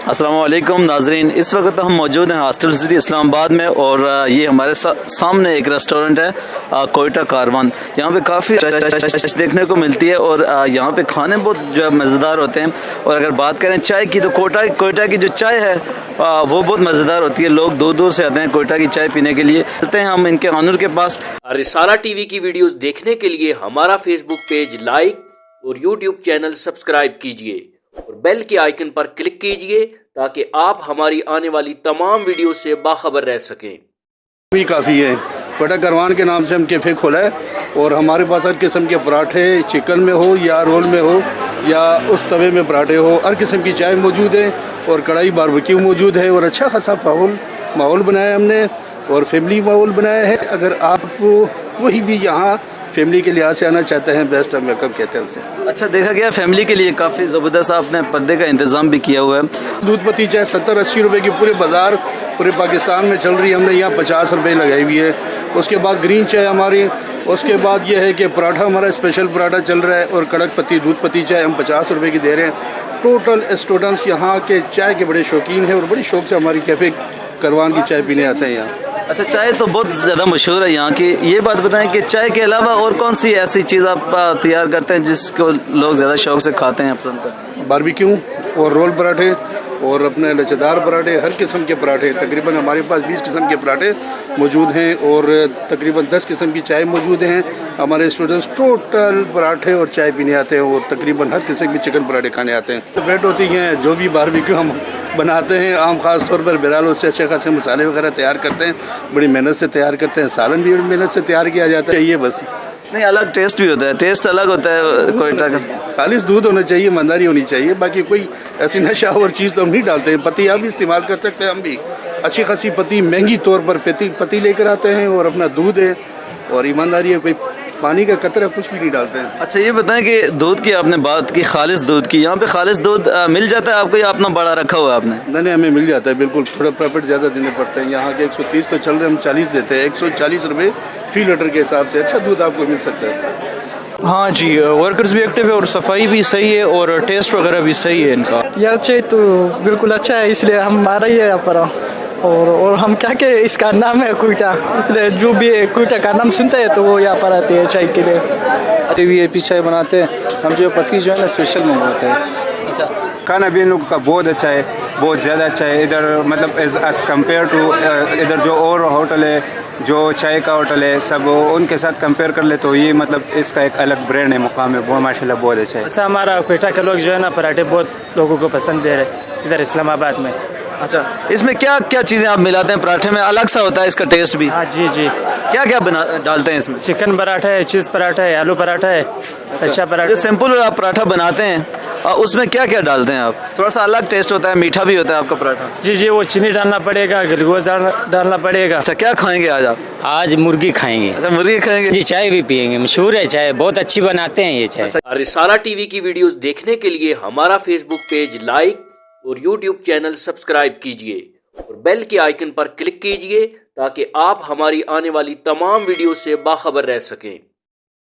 अस्सलाम वालेकुम नाजरीन, इस वक्त हम मौजूद हैं हॉस्टल सिटी इस्लामाबाद में और ये हमारे सामने एक रेस्टोरेंट है कोयटा कारवान। यहाँ पे काफ़ी देखने को मिलती है और यहाँ पे खाने बहुत जो है मज़ेदार होते हैं। और अगर बात करें चाय की तो कोयटा की जो चाय है वो बहुत मज़ेदार होती है। लोग दूर दूर से आते हैं कोयटा की चाय पीने के लिए। चलते हैं हम इनके ऑनर के पास। रिसाला टीवी की वीडियोस देखने के लिए हमारा फेसबुक पेज लाइक और यूट्यूब चैनल सब्सक्राइब कीजिए और बेल के आइकन पर क्लिक कीजिए ताकि आप हमारी आने वाली तमाम वीडियो से बाखबर रह सकें। भी काफ़ी है। कोयटा कारवान के नाम से हम कैफ़े खोला है और हमारे पास हर किस्म के पराठे, चिकन में हो या रोल में हो या उस तवे में पराठे हो, हर किस्म की चाय मौजूद है और कढ़ाई बारबेक्यू मौजूद है और अच्छा खासा माहौल बनाया हमने और फैमिली माहौल बनाया है। अगर आप कोई भी यहाँ फैमिली के लिहाज से आना चाहते हैं, बेस्ट वेलकम कहते हैं उसे। अच्छा, देखा गया फैमिली के लिए काफ़ी ज़बरदस्त आपने पर्दे का इंतज़ाम भी किया हुआ है। दूध पत्ती चाय 70-80 रुपए की पूरे बाजार पूरे पाकिस्तान में चल रही है, हमने यहाँ 50 रुपए लगाई हुई है। उसके बाद ग्रीन चाय हमारी, उसके बाद ये है कि पराठा हमारा स्पेशल पराठा चल रहा है और कड़क पत्ती दूध पत्ती चाय हम 50 रुपए की दे रहे हैं। टोटल स्टूडेंट्स यहाँ के चाय के बड़े शौकीन हैं और बड़ी शौक से हमारी कैफ़े कारवान की चाय पीने आते हैं यहाँ। अच्छा, चाय तो बहुत ज़्यादा मशहूर है यहाँ की। ये बात बताएं कि चाय के अलावा और कौन सी ऐसी चीज़ आप तैयार करते हैं जिसको लोग ज़्यादा शौक से खाते हैं, पसंद करते हैं? बारबेक्यू और रोल पराठे और अपने लचेदार पराठे, हर किस्म के पराठे। तकरीबन हमारे पास 20 किस्म के पराठे मौजूद हैं और तकरीबन 10 किस्म की चाय मौजूद हैं। हमारे स्टूडेंट्स टोटल पराठे और चाय पीने आते हैं और तकरीबन हर किस्म के चिकन पराठे खाने आते हैं। सेपरेट होती हैं जो भी बारबेक्यू हम बनाते हैं, आम खास तौर पर बिरालों से अच्छे खासे मसाले वगैरह तैयार करते हैं, बड़ी मेहनत से तैयार करते हैं। सालन भी बड़ी मेहनत से तैयार किया जाता है। ये बस नहीं, अलग टेस्ट भी होता है, टेस्ट अलग होता है कोयटा का। खालिश दूध होना चाहिए, ईमानदारी होनी चाहिए। बाकी कोई ऐसी नशा और चीज़ तो हम नहीं डालते हैं। पत्ती आप भी इस्तेमाल कर सकते हैं, हम भी अच्छी खासी पत्ती महंगी तौर पर पत्ती लेकर आते हैं और अपना दूध है और ईमानदारी है, कोई पानी का कतरा कुछ भी नहीं डालते हैं। अच्छा, ये बताएं कि दूध की आपने बात की, खालिश दूध की, यहाँ पे खालिश दूध मिल जाता है आपको या अपना बड़ा रखा हुआ है आपने? नहीं, हमें मिल जाता है बिल्कुल। थोड़ा प्रॉफिट ज़्यादा देने पड़ते हैं। यहाँ के 130 तो चल रहे, हम 40 देते हैं। 140 रुपये फी लीटर के हिसाब से अच्छा दूध आपको मिल सकता है। हाँ जी, वर्कर्स भी एक्टिव है और सफाई भी सही है और टेस्ट वगैरह भी सही है इनका। यार चाय तो बिल्कुल अच्छा है, इसलिए हम आ रही है यहाँ पर। और हम क्या के इसका नाम है कोयटा, इसलिए जो भी कोयटा का नाम सुनते हैं तो वो यहाँ पर आते हैं चाय के लिए। VIP चाय बनाते हैं हम, जो पत्ती जो है ना स्पेशल मंगवाते हैं। अच्छा, खाना भी इन लोगों का बहुत अच्छा है, बहुत ज़्यादा अच्छा है इधर। मतलब एज कम्पेयर टू इधर जो और होटल है, जो चाय का होटल है, सब उनके साथ कंपेयर कर ले तो ये मतलब इसका एक अलग ब्रांड है, मुकाम है, वो माशाल्लाह बहुत अच्छा है। अच्छा, हमारा कोयटा के लोग जो है ना पराठे बहुत लोगों को पसंद दे रहे इधर इस्लामाबाद में। अच्छा, इसमें क्या क्या चीज़ें आप मिलाते हैं पराठे में? अलग सा होता है इसका टेस्ट भी? हाँ जी, क्या क्या डालते हैं इसमें? चिकन पराठा है, चीज़ पराठा है, आलू पराठा है, अच्छा पराठा। जो सिंपल आप पराठा बनाते हैं उसमें क्या क्या डालते हैं आप? थोड़ा सा अलग टेस्ट होता है, मीठा भी होता है आपका पराठा? जी, वो चीनी डालना पड़ेगा, ग्लूकोज डालना पड़ेगा। अच्छा, क्या खाएंगे आज आप? आज मुर्गी खाएंगे। अच्छा, मुर्गी खाएंगे जी, चाय भी पियेंगे, मशहूर है चाय, बहुत अच्छी बनाते हैं ये चाय। अच्छा। रिसाला टीवी की वीडियोस देखने के लिए हमारा फेसबुक पेज लाइक और यूट्यूब चैनल सब्सक्राइब कीजिए और बेल के आइकन पर क्लिक कीजिए ताकि आप हमारी आने वाली तमाम वीडियो से बाखबर रह सकें।